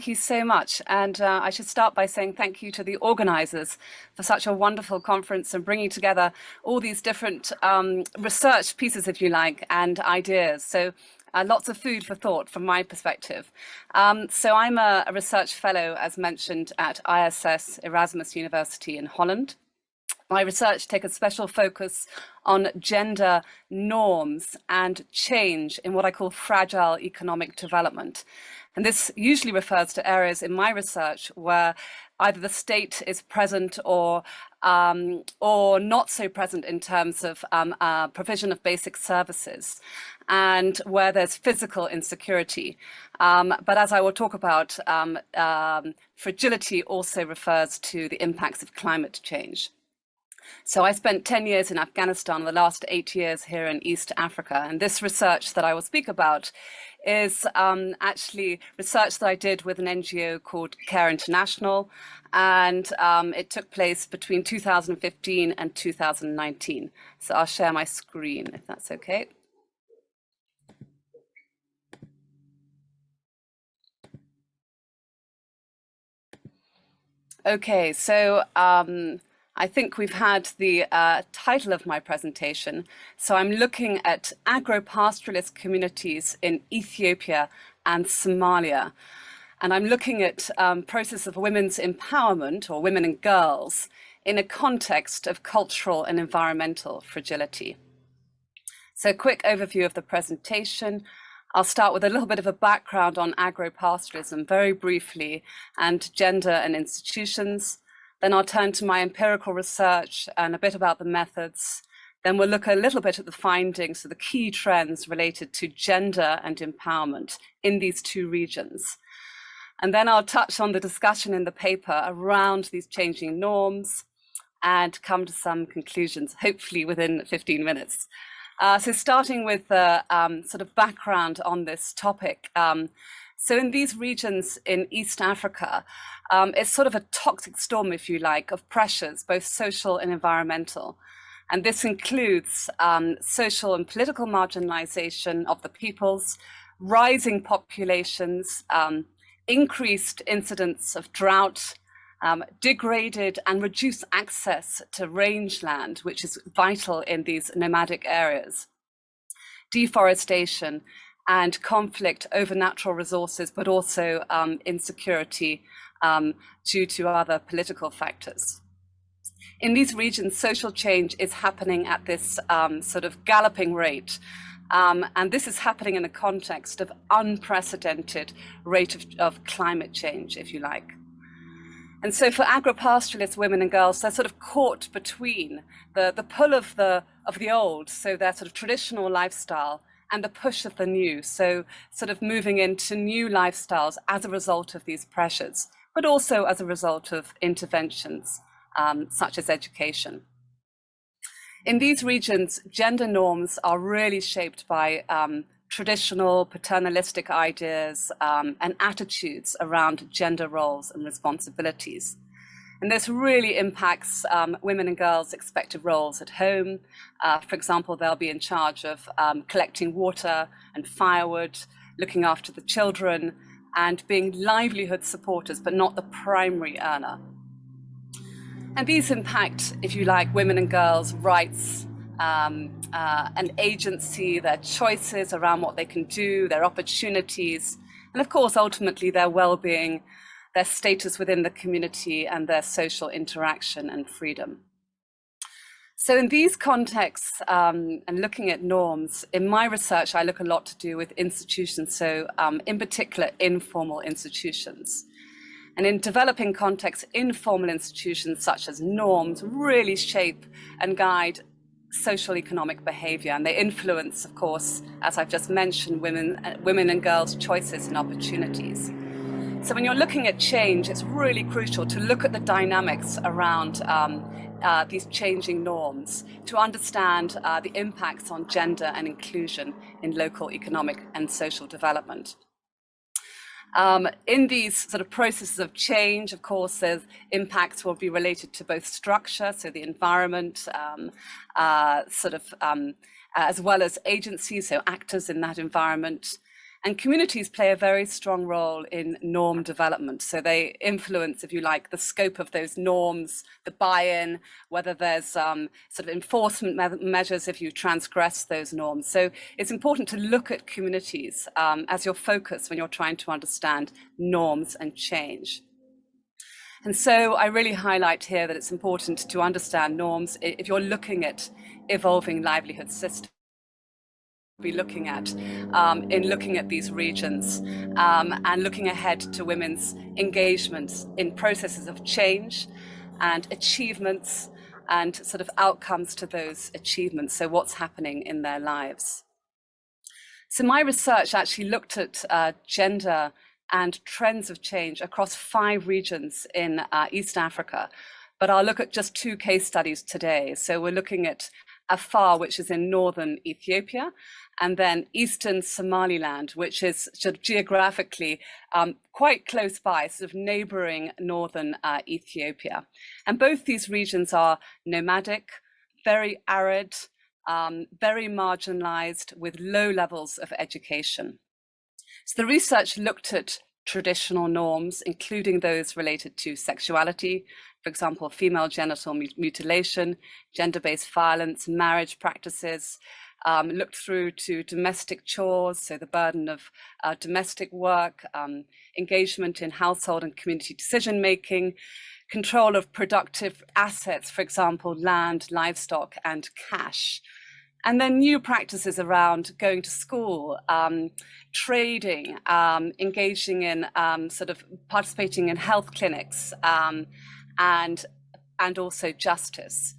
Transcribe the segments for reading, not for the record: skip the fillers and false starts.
thank you so much. And I should start by saying thank you to the organizers for such a wonderful conference and bringing together all these different research pieces, if you like, and ideas. So lots of food for thought from my perspective. So I'm a research fellow, as mentioned, at ISS Erasmus University in Holland. My research takes a special focus on gender norms and change in what I call fragile economic development. And this usually refers to areas in my research where either the state is present or not so present in terms of provision of basic services, and where there's physical insecurity. But as I will talk about, fragility also refers to the impacts of climate change. So I spent 10 years in Afghanistan, the last 8 years here in East Africa. And this research that I will speak about is actually research that I did with an NGO called Care International. And it took place between 2015 and 2019. So I'll share my screen if that's okay. Okay, so I think we've had the title of my presentation. So I'm looking at agro-pastoralist communities in Ethiopia and Somalia. And I'm looking at process of women's empowerment, or women and girls, in a context of cultural and environmental fragility. So a quick overview of the presentation. I'll start with a little bit of a background on agro-pastoralism very briefly, and gender and institutions. Then I'll turn to my empirical research and a bit about the methods. Then we'll look a little bit at the findings, so the key trends related to gender and empowerment in these two regions. And then I'll touch on the discussion in the paper around these changing norms and come to some conclusions, hopefully within 15 minutes. So starting with the sort of background on this topic. So in these regions in East Africa, it's sort of a toxic storm, if you like, of pressures, both social and environmental. And this includes social and political marginalization of the peoples, rising populations, increased incidence of drought, degraded and reduced access to rangeland, which is vital in these nomadic areas, deforestation, and conflict over natural resources, but also insecurity due to other political factors. In these regions, social change is happening at this sort of galloping rate. And this is happening in a context of unprecedented rate of climate change, if you like. And so for agro-pastoralist women and girls, they're sort of caught between the pull of the old, so their sort of traditional lifestyle, and the push of the new, so sort of moving into new lifestyles as a result of these pressures, but also as a result of interventions such as education. In these regions, gender norms are really shaped by traditional paternalistic ideas and attitudes around gender roles and responsibilities. And this really impacts women and girls' expected roles at home. For example, they'll be in charge of collecting water and firewood, looking after the children, and being livelihood supporters, but not the primary earner. And these impact, if you like, women and girls' rights and agency, their choices around what they can do, their opportunities, and of course, ultimately, their well-being, their status within the community, and their social interaction and freedom. So in these contexts, and looking at norms, in my research, I look a lot to do with institutions, so in particular, informal institutions. And in developing contexts, informal institutions such as norms really shape and guide social economic behavior, and they influence, of course, as I've just mentioned, women and girls' choices and opportunities. So when you're looking at change, it's really crucial to look at the dynamics around these changing norms to understand the impacts on gender and inclusion in local economic and social development. In these sort of processes of change, of course, there's impacts will be related to both structure, so the environment, as well as agencies, so actors in that environment. And communities play a very strong role in norm development. So they influence, if you like, the scope of those norms, the buy-in, whether there's sort of enforcement measures if you transgress those norms. So it's important to look at communities as your focus when you're trying to understand norms and change. And so I really highlight here that it's important to understand norms if you're looking at evolving livelihood systems. Be looking at in looking at these regions and looking ahead to women's engagement in processes of change and achievements and sort of outcomes to those achievements. So what's happening in their lives. So my research actually looked at gender and trends of change across 5 regions in East Africa, but I'll look at just 2 case studies today. So we're looking at Afar, which is in northern Ethiopia, and then eastern Somaliland, which is sort of geographically quite close by, sort of neighboring northern Ethiopia. And both these regions are nomadic, very arid, very marginalized, with low levels of education. So the research looked at traditional norms, including those related to sexuality, for example, female genital mutilation, gender-based violence, marriage practices, looked through to domestic chores, so the burden of domestic work, engagement in household and community decision-making, control of productive assets, for example, land, livestock, and cash. And then new practices around going to school, trading, engaging in sort of participating in health clinics, and also justice.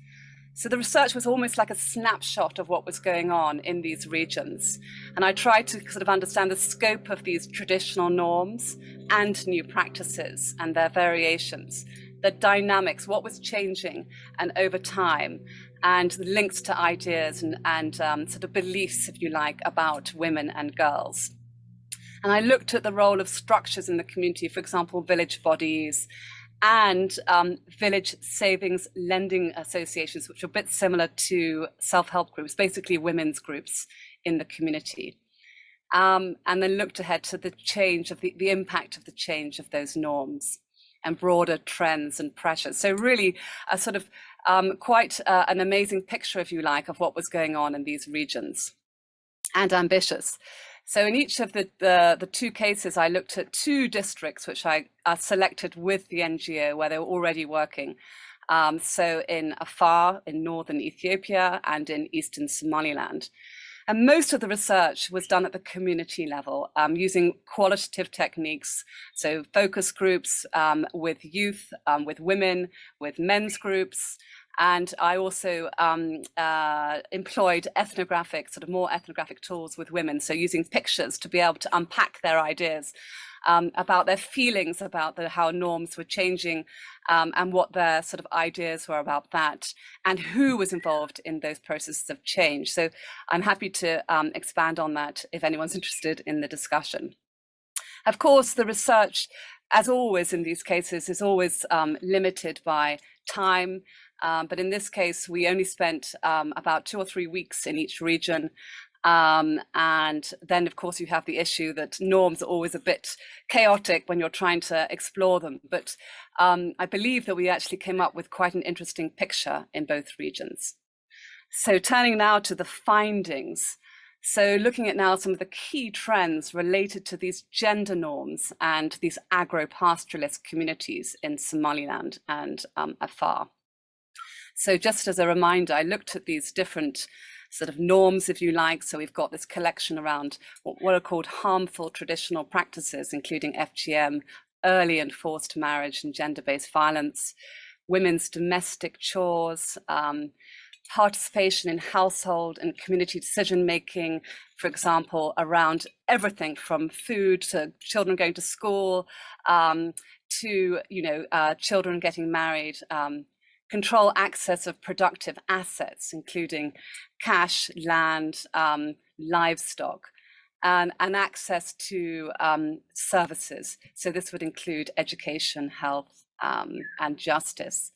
So the research was almost like a snapshot of what was going on in these regions. And I tried to sort of understand the scope of these traditional norms and new practices and their variations, the dynamics, what was changing and over time, and the links to ideas and sort of beliefs, if you like, about women and girls. And I looked at the role of structures in the community, for example, village bodies and village savings lending associations, which are a bit similar to self-help groups, basically women's groups in the community. And then looked ahead to the change of the impact of the change of those norms and broader trends and pressures. So really a sort of quite an amazing picture, if you like, of what was going on in these regions, and ambitious. So in each of the 2 cases, I looked at 2 districts, which I selected with the NGO where they were already working. So in Afar, in northern Ethiopia, and in eastern Somaliland. And most of the research was done at the community level using qualitative techniques. So focus groups with youth, with women, with men's groups. And I also employed ethnographic, sort of more ethnographic tools with women. So using pictures to be able to unpack their ideas about their feelings about how norms were changing and what their sort of ideas were about that and who was involved in those processes of change. So I'm happy to expand on that if anyone's interested in the discussion. Of course, the research, as always in these cases, is always limited by time. But in this case, we only spent about 2 or 3 weeks in each region. And then, of course, you have the issue that norms are always a bit chaotic when you're trying to explore them. But I believe that we actually came up with quite an interesting picture in both regions. So turning now to the findings. So looking at now some of the key trends related to these gender norms and these agro-pastoralist communities in Somaliland and Afar. So just as a reminder, I looked at these different sort of norms, if you like. So we've got this collection around what are called harmful traditional practices, including FGM, early and forced marriage and gender-based violence, women's domestic chores, participation in household and community decision-making, for example, around everything from food to children going to school, to children getting married, control access of productive assets, including cash, land, livestock, and access to services. So this would include education, health, and justice.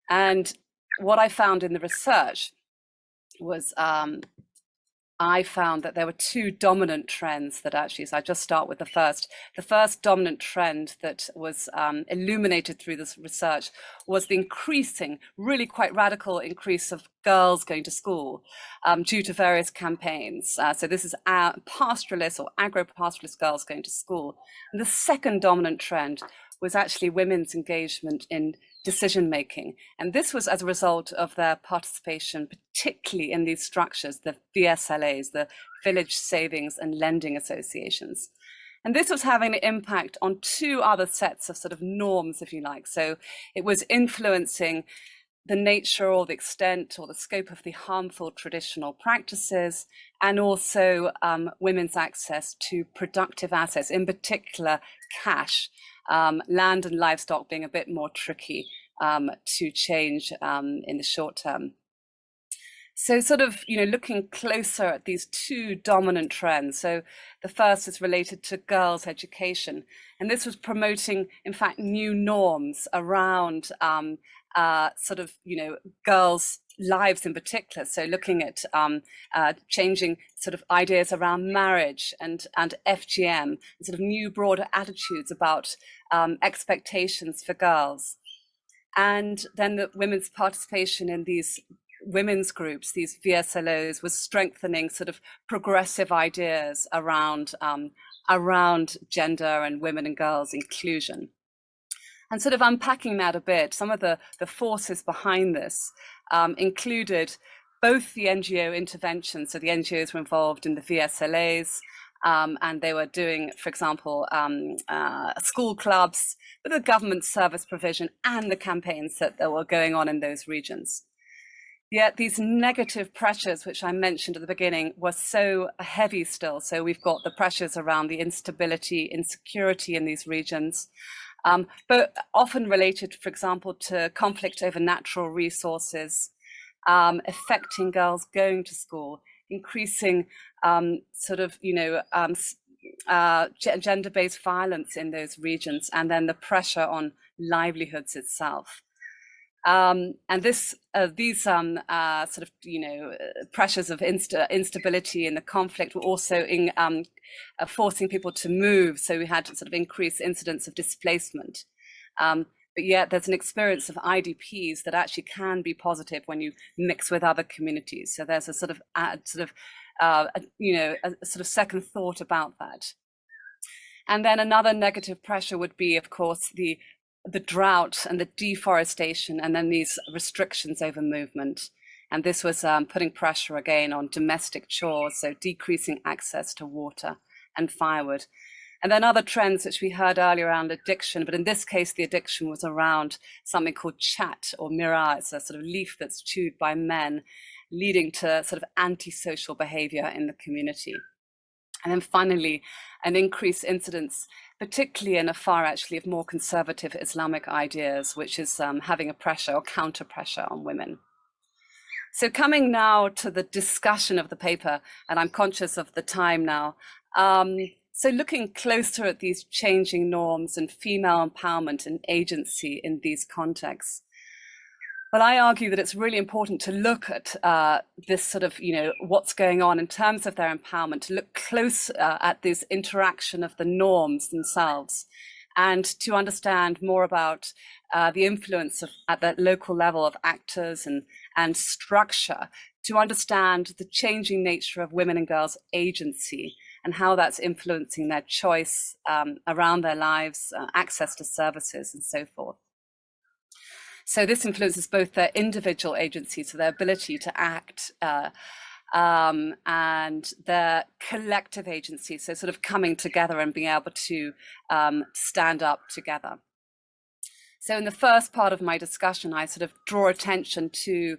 And what I found in the research was I found that there were two dominant trends that actually, so I just start with the first. The first dominant trend that was illuminated through this research was the increasing, really quite radical increase of girls going to school due to various campaigns. So this is pastoralist or agro-pastoralist girls going to school. And the second dominant trend was actually women's engagement in decision making. And this was as a result of their participation, particularly in these structures, the VSLAs, the Village Savings and Lending Associations. And this was having an impact on two other sets of sort of norms, if you like. So it was influencing the nature or the extent or the scope of the harmful traditional practices, and also women's access to productive assets, in particular cash, land and livestock being a bit more tricky to change in the short term. So sort of, looking closer at these two dominant trends. So the first is related to girls' education. And this was promoting, in fact, new norms around girls' lives in particular. So looking at changing sort of ideas around marriage and FGM, and sort of new broader attitudes about expectations for girls. And then the women's participation in these women's groups, these VSLOs, was strengthening sort of progressive ideas around gender and women and girls inclusion. And sort of unpacking that a bit, some of the forces behind this included both the NGO interventions. So the NGOs were involved in the VSLAs, and they were doing, for example, school clubs, with the government service provision and the campaigns that were going on in those regions. Yet these negative pressures, which I mentioned at the beginning, were so heavy still. So we've got the pressures around the instability, insecurity in these regions, but often related, for example, to conflict over natural resources, affecting girls going to school, increasing gender-based violence in those regions, and then the pressure on livelihoods itself. And these pressures of instability in the conflict were also forcing people to move. So we had sort of increased incidents of displacement. But yet there's an experience of IDPs that actually can be positive when you mix with other communities. So there's a sort of second thought about that. And then another negative pressure would be, of course, the drought and the deforestation, and then these restrictions over movement. And this was putting pressure again on domestic chores, so decreasing access to water and firewood. And then other trends which we heard earlier around addiction, but in this case, the addiction was around something called chat or mira. It's a sort of leaf that's chewed by men, leading to sort of antisocial behavior in the community. And then finally, an increased incidence, particularly in Afar, actually, of more conservative Islamic ideas, which is having a pressure or counter pressure on women. So coming now to the discussion of the paper, and I'm conscious of the time now. So looking closer at these changing norms and female empowerment and agency in these contexts. Well, I argue that it's really important to look at this sort of, what's going on in terms of their empowerment, to look close at this interaction of the norms themselves, and to understand more about the influence of, at that local level, of actors and structure, to understand the changing nature of women and girls' agency and how that's influencing their choice around their lives, access to services and so forth. So this influences both their individual agency, so their ability to act, and their collective agency, so sort of coming together and being able to stand up together. So in the first part of my discussion, I sort of draw attention to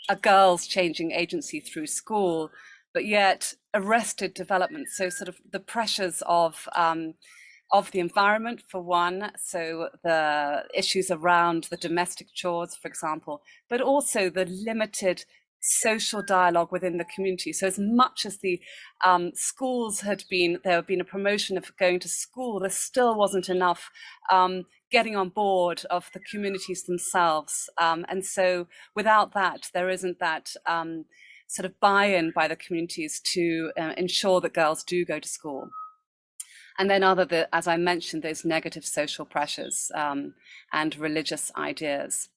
a girl's changing agency through school, but yet arrested development. So sort of the pressures of the environment, for one, so the issues around the domestic chores, for example, but also the limited social dialogue within the community. So as much as the schools there had been a promotion of going to school, there still wasn't enough getting on board of the communities themselves. And so without that, there isn't that sort of buy-in by the communities to ensure that girls do go to school. And then as I mentioned, those negative social pressures and religious ideas.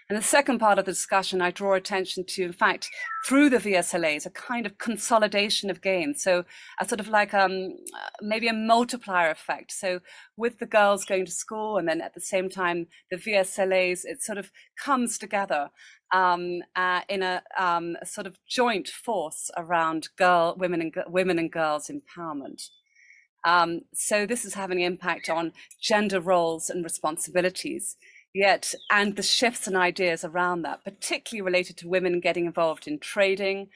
And the second part of the discussion, I draw attention to, in fact, through the VSLAs, a kind of consolidation of gains. So a sort of like maybe a multiplier effect. So with the girls going to school and then at the same time, the VSLAs, it sort of comes together in a sort of joint force around women and girls empowerment. So this is having an impact on gender roles and responsibilities. And the shifts and ideas around that, particularly related to women getting involved in trading,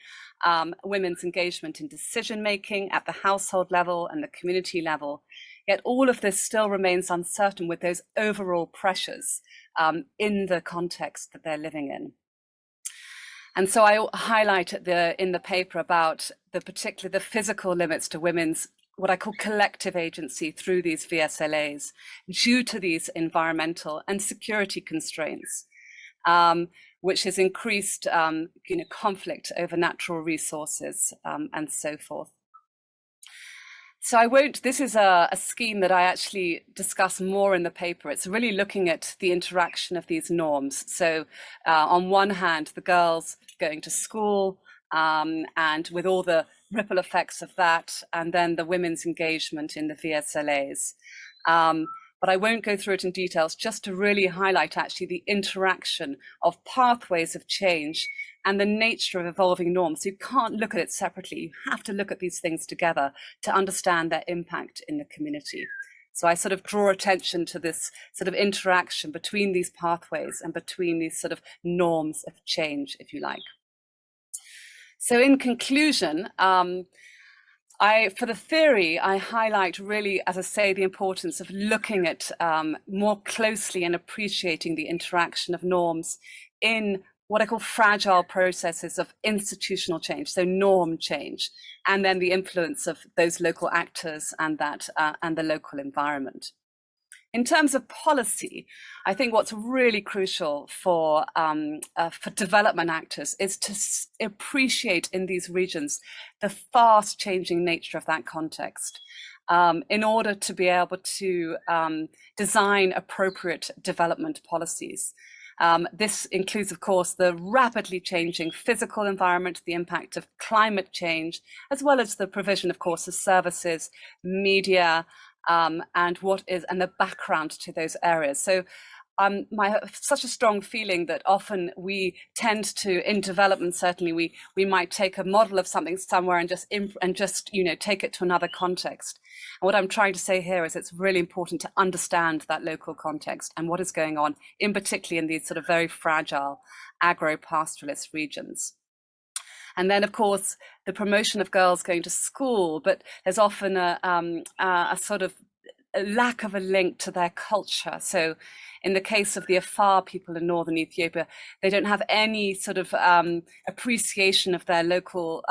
women's engagement in decision making at the household level and the community level. Yet all of this still remains uncertain with those overall pressures in the context that they're living in. And so I highlight in the paper about the physical limits to women's what I call collective agency through these VSLAs due to these environmental and security constraints, which has increased conflict over natural resources and so forth. So this is a scheme that I actually discuss more in the paper. It's really looking at the interaction of these norms. So on one hand, the girls going to school and with all the ripple effects of that, and then the women's engagement in the VSLAs. But I won't go through it in details, just to really highlight actually the interaction of pathways of change and the nature of evolving norms. So you can't look at it separately. You have to look at these things together to understand their impact in the community. So I sort of draw attention to this sort of interaction between these pathways and between these sort of norms of change, if you like. So in conclusion, for the theory, I highlight really, as I say, the importance of looking at more closely and appreciating the interaction of norms in what I call fragile processes of institutional change, so norm change, and then the influence of those local actors and the local environment. In terms of policy, I think what's really crucial for development actors is to appreciate in these regions the fast changing nature of that context in order to be able to design appropriate development policies. This includes, of course, the rapidly changing physical environment, the impact of climate change, as well as the provision, of course, of services, media, and the background to those areas. So such a strong feeling that often we tend to, in development, certainly we might take a model of something somewhere and just take it to another context. And what I'm trying to say here is it's really important to understand that local context and what is going on, in particular in these sort of very fragile agro-pastoralist regions. And then, of course, the promotion of girls going to school, but there's often a sort of a lack of a link to their culture. So in the case of the Afar people in northern Ethiopia, they don't have any sort of appreciation of their local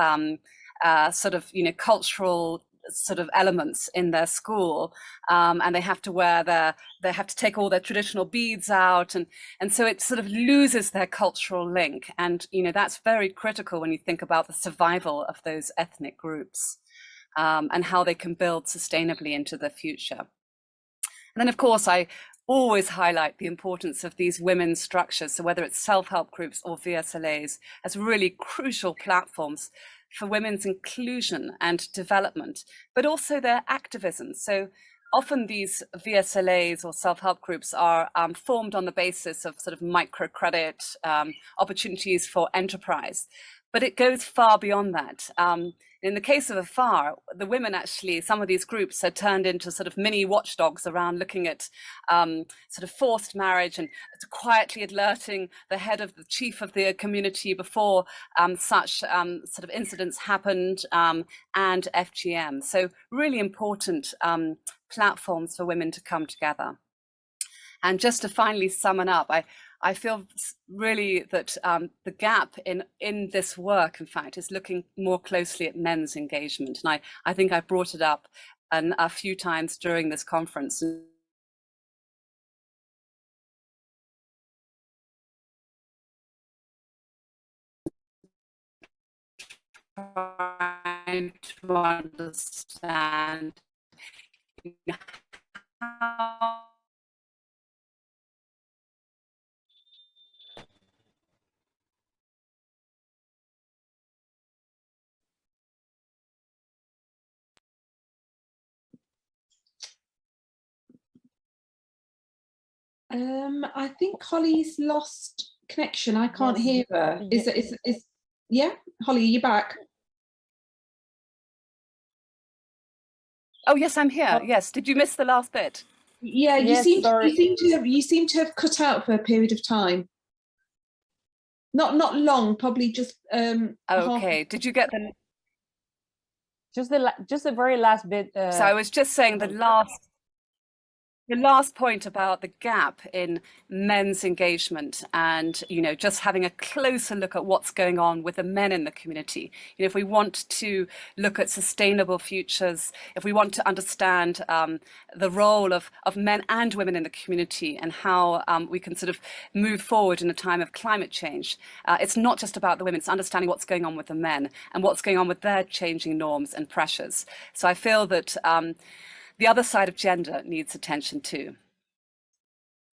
cultural sort of elements in their school, and they have to take all their traditional beads out, and so it sort of loses their cultural link. And that's very critical when you think about the survival of those ethnic groups and how they can build sustainably into the future. And then, of course, I always highlight the importance of these women's structures, so whether it's self-help groups or VSLAs, as really crucial platforms for women's inclusion and development, but also their activism. So often these VSLAs or self-help groups are formed on the basis of sort of microcredit opportunities for enterprise, but it goes far beyond that. In the case of Afar, the women actually, some of these groups are turned into sort of mini watchdogs around looking at sort of forced marriage and quietly alerting the head of the chief of the community before such sort of incidents happened, and FGM. So really important platforms for women to come together. And just to finally sum it up, I feel really that the gap in this work, in fact, is looking more closely at men's engagement. And I think I brought it up a few times during this conference. trying to understand how I think Holly's lost connection. I can't hear her. Is yeah, Holly, are you back? Oh yes, I'm here. Yes. Did you miss the last bit? Yeah, Yes, you seem to have cut out for a period of time. Not long, probably just Okay. Did you get the? just the very last bit. So I was just saying the last point about the gap in men's engagement and, just having a closer look at what's going on with the men in the community. If we want to look at sustainable futures, if we want to understand the role of men and women in the community and how we can sort of move forward in a time of climate change, it's not just about the women, it's understanding what's going on with the men and what's going on with their changing norms and pressures. So I feel that the other side of gender needs attention too.